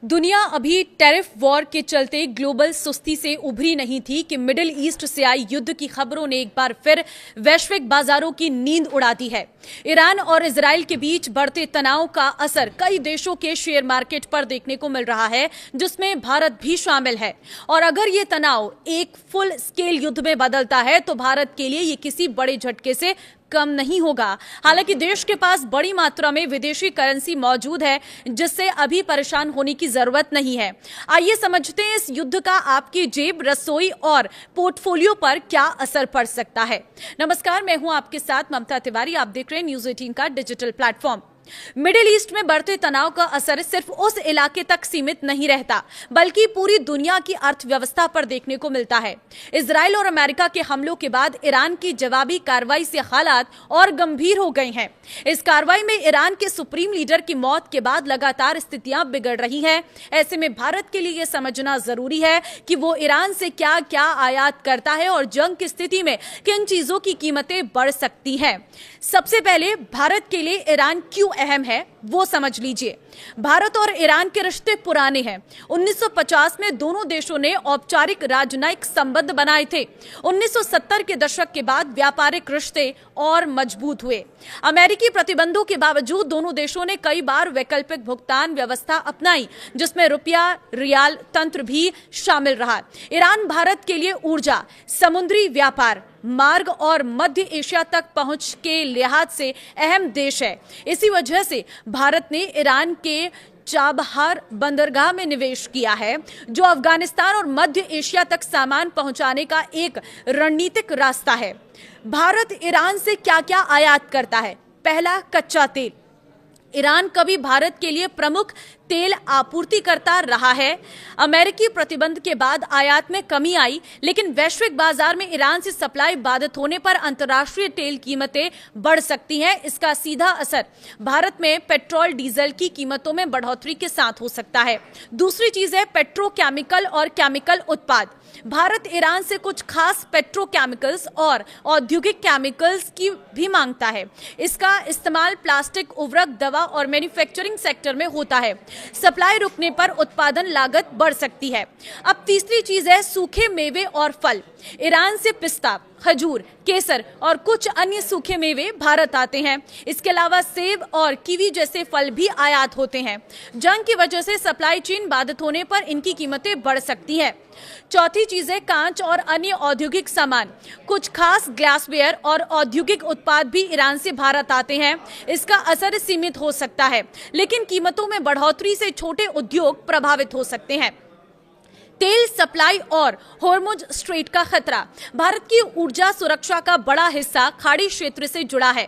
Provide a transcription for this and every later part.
दुनिया अभी tariff war के चलते ग्लोबल सुस्ती से उभरी नहीं थी कि मिडिल ईस्ट से आई युद्ध की खबरों ने एक बार फिर वैश्विक बाजारों की नींद उड़ा दी है। ईरान और इजराइल के बीच बढ़ते तनाव का असर कई देशों के शेयर मार्केट पर देखने को मिल रहा है, जिसमें भारत भी शामिल है। और अगर ये तनाव एक फुल स्केल युद्ध में बदलता है तो भारत के लिए ये किसी बड़े झटके से कम नहीं होगा। हालांकि देश के पास बड़ी मात्रा में विदेशी करेंसी मौजूद है, जिससे अभी परेशान होने की जरूरत नहीं है। आइए समझते हैं इस युद्ध का आपकी जेब, रसोई और पोर्टफोलियो पर क्या असर पड़ सकता है। नमस्कार, मैं हूं आपके साथ ममता तिवारी। आप देख रहे हैं न्यूज 18 का डिजिटल प्लेटफॉर्म। मिडिल ईस्ट में बढ़ते तनाव का असर सिर्फ उस इलाके तक सीमित नहीं रहता, बल्कि पूरी दुनिया की अर्थव्यवस्था पर देखने को मिलता है। इजराइल और अमेरिका के हमलों के बाद ईरान की जवाबी कार्रवाई से हालात और गंभीर हो गए हैं। इस कार्रवाई में ईरान के सुप्रीम लीडर की मौत के बाद लगातार स्थितियां बिगड़ रही हैं। ऐसे में भारत के लिए यह समझना जरूरी है कि वो ईरान से क्या क्या आयात करता है और जंग की स्थिति में किन चीजों की कीमतें बढ़ सकती हैं। सबसे पहले भारत के लिए ईरान क्यों अहम है वो समझ लीजिए। भारत और ईरान के रिश्ते पुराने हैं। 1950 में दोनों देशों ने औपचारिक राजनयिक संबंध बनाए थे। 1970 के दशक के बाद व्यापारिक रिश्ते और मजबूत हुए। अमेरिकी प्रतिबंधों के बावजूद दोनों देशों ने कई बार वैकल्पिक भुगतान व्यवस्था अपनाई, जिसमें रुपया रियाल तंत्र भी शामिल रहा। ईरान भारत के लिए ऊर्जा, समुद्री व्यापार मार्ग और मध्य एशिया तक पहुंच के लिहाज से अहम देश है। इसी वजह से भारत ने ईरान के चाबहार बंदरगाह में निवेश किया है, जो अफगानिस्तान और मध्य एशिया तक सामान पहुंचाने का एक रणनीतिक रास्ता है। भारत ईरान से क्या क्या आयात करता है? पहला, कच्चा तेल। ईरान कभी भारत के लिए प्रमुख तेल आपूर्तिकर्ता रहा है। अमेरिकी प्रतिबंध के बाद आयात में कमी आई, लेकिन वैश्विक बाजार में ईरान से सप्लाई बाधित होने पर अंतर्राष्ट्रीय तेल कीमतें बढ़ सकती हैं। इसका सीधा असर भारत में पेट्रोल डीजल की कीमतों में बढ़ोतरी के साथ हो सकता है। दूसरी चीज है पेट्रोकेमिकल और केमिकल उत्पाद। भारत ईरान से कुछ खास पेट्रोकेमिकल्स और औद्योगिक केमिकल्स की भी मांगता है। इसका इस्तेमाल प्लास्टिक, उर्वरक, दवा और मैन्युफैक्चरिंग सेक्टर में होता है। सप्लाई रुकने पर उत्पादन लागत बढ़ सकती है। अब तीसरी चीज है सूखे मेवे और फल। ईरान से पिस्ता, खजूर, केसर और कुछ अन्य सूखे मेवे भारत आते हैं। इसके अलावा सेब और कीवी जैसे फल भी आयात होते हैं। जंग की वजह से सप्लाई चेन बाधित होने पर इनकी कीमतें बढ़ सकती हैं। चौथी चीज है कांच और अन्य औद्योगिक सामान। कुछ खास ग्लासवेयर और औद्योगिक उत्पाद भी ईरान से भारत आते हैं। इसका असर सीमित हो सकता है, लेकिन कीमतों में बढ़ोतरी से छोटे उद्योग प्रभावित हो सकते हैं। तेल सप्लाई और हॉर्मुज स्ट्रेट का खतरा। भारत की ऊर्जा सुरक्षा का बड़ा हिस्सा खाड़ी क्षेत्र से जुड़ा है।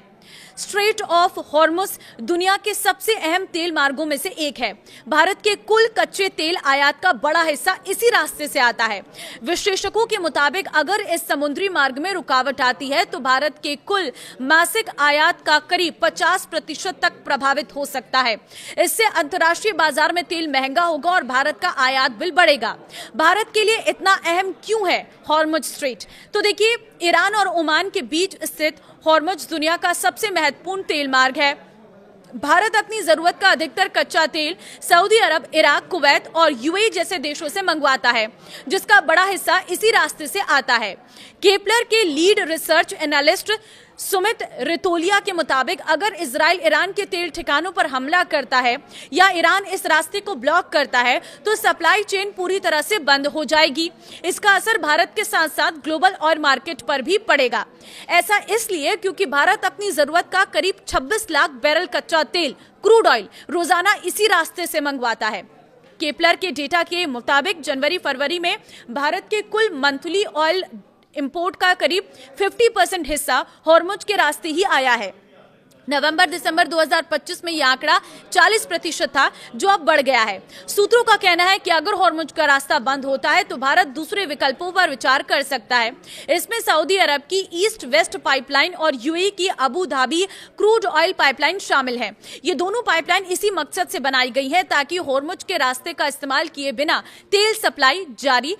स्ट्रेट ऑफ हॉर्मुज दुनिया के सबसे अहम तेल मार्गों में से एक है। भारत के कुल कच्चे तेल आयात का बड़ा हिस्सा इसी रास्ते से आता है। विश्लेषकों के मुताबिक अगर इस समुद्री मार्ग में रुकावट आती है तो भारत के कुल मासिक आयात का करीब 50% तक प्रभावित हो सकता है। इससे अंतर्राष्ट्रीय बाजार में तेल महंगा होगा और भारत का आयात बिल बढ़ेगा। भारत के लिए इतना अहम क्यों है हॉर्मुज स्ट्रेट? तो देखिए, ईरान और ओमान के बीच स्थित हॉर्मुज दुनिया का सबसे महत्वपूर्ण तेल मार्ग है। भारत अपनी जरूरत का अधिकतर कच्चा तेल सऊदी अरब, इराक, कुवैत और यूएई जैसे देशों से मंगवाता है, जिसका बड़ा हिस्सा इसी रास्ते से आता है। केपलर के lead research analyst Sumit Ritolia के मुताबिक अगर इजराइल ईरान के तेल ठिकानों पर हमला करता है या ईरान इस रास्ते को ब्लॉक करता है तो सप्लाई चेन पूरी तरह से बंद हो जाएगी। इसका असर भारत के साथ साथ ग्लोबल ऑयल मार्केट पर भी पड़ेगा। ऐसा इसलिए क्योंकि भारत अपनी जरूरत का करीब 26 लाख बैरल कच्चा तेल, क्रूड ऑयल, रोजाना इसी रास्ते से मंगवाता है। केपलर के डेटा के मुताबिक जनवरी-फरवरी में भारत के कुल मंथली ऑयल इंपोर्ट का करीब 50% हिस्सा हॉर्मुज के रास्ते ही आया है। नवंबर-दिसंबर 2025 में यह आंकड़ा 40% था, जो अब बढ़ गया है। सूत्रों का कहना है कि अगर हॉर्मुज का रास्ता बंद होता है तो भारत दूसरे विकल्पों पर विचार कर सकता है। इसमें सऊदी अरब की ईस्ट वेस्ट पाइपलाइन और यूएई की Abu Dhabi crude oil pipeline शामिल है। ये दोनों पाइपलाइन इसी मकसद से बनाई गई है ताकि हॉर्मुज के रास्ते का इस्तेमाल किए बिना तेल सप्लाई जारी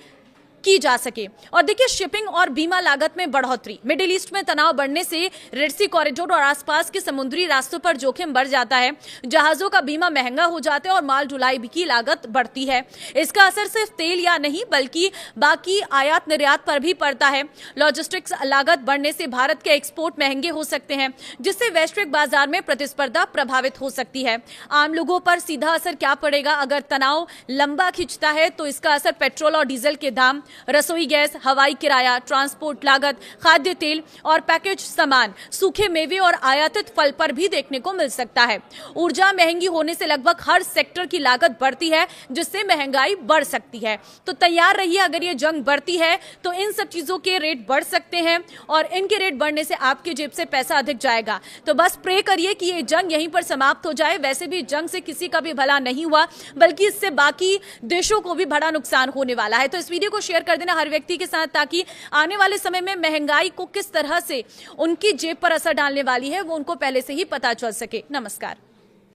की जा सके। और देखिए, शिपिंग और बीमा लागत में बढ़ोतरी, मिडिल ईस्ट में तनाव बढ़ने से रेड सी कॉरिडोर और आसपास के समुद्री रास्तों पर जोखिम बढ़ जाता है। जहाजों का बीमा महंगा हो जाता है और माल ढुलाई की लागत बढ़ती है। इसका असर सिर्फ तेल या नहीं बल्कि बाकी आयात निर्यात पर भी पड़ता है। लॉजिस्टिक्स लागत बढ़ने से भारत के एक्सपोर्ट महंगे हो सकते हैं, जिससे वैश्विक बाजार में प्रतिस्पर्धा प्रभावित हो सकती है। आम लोगों पर सीधा असर क्या पड़ेगा? अगर तनाव लंबा खिंचता है तो इसका असर पेट्रोल और डीजल के दाम, रसोई गैस, हवाई किराया, ट्रांसपोर्ट लागत, खाद्य तेल और पैकेज सामान, सूखे मेवे और आयातित फल पर भी देखने को मिल सकता है। ऊर्जा महंगी होने से लगभग हर सेक्टर की लागत बढ़ती है, जिससे महंगाई बढ़ सकती है। तो तैयार रहिए, अगर ये जंग बढ़ती है तो इन सब चीजों के रेट बढ़ सकते हैं और इनके रेट बढ़ने से आपकी जेब से पैसा अधिक जाएगा। तो बस प्रे करिए कि ये जंग यहीं पर समाप्त हो जाए। वैसे भी जंग से किसी का भी भला नहीं हुआ, बल्कि इससे बाकी देशों को भी बड़ा नुकसान होने वाला है। तो इस वीडियो को शेयर कर देना हर व्यक्ति के साथ, ताकि आने वाले समय में महंगाई को किस तरह से उनकी जेब पर असर डालने वाली है वो उनको पहले से ही पता चल सके। नमस्कार।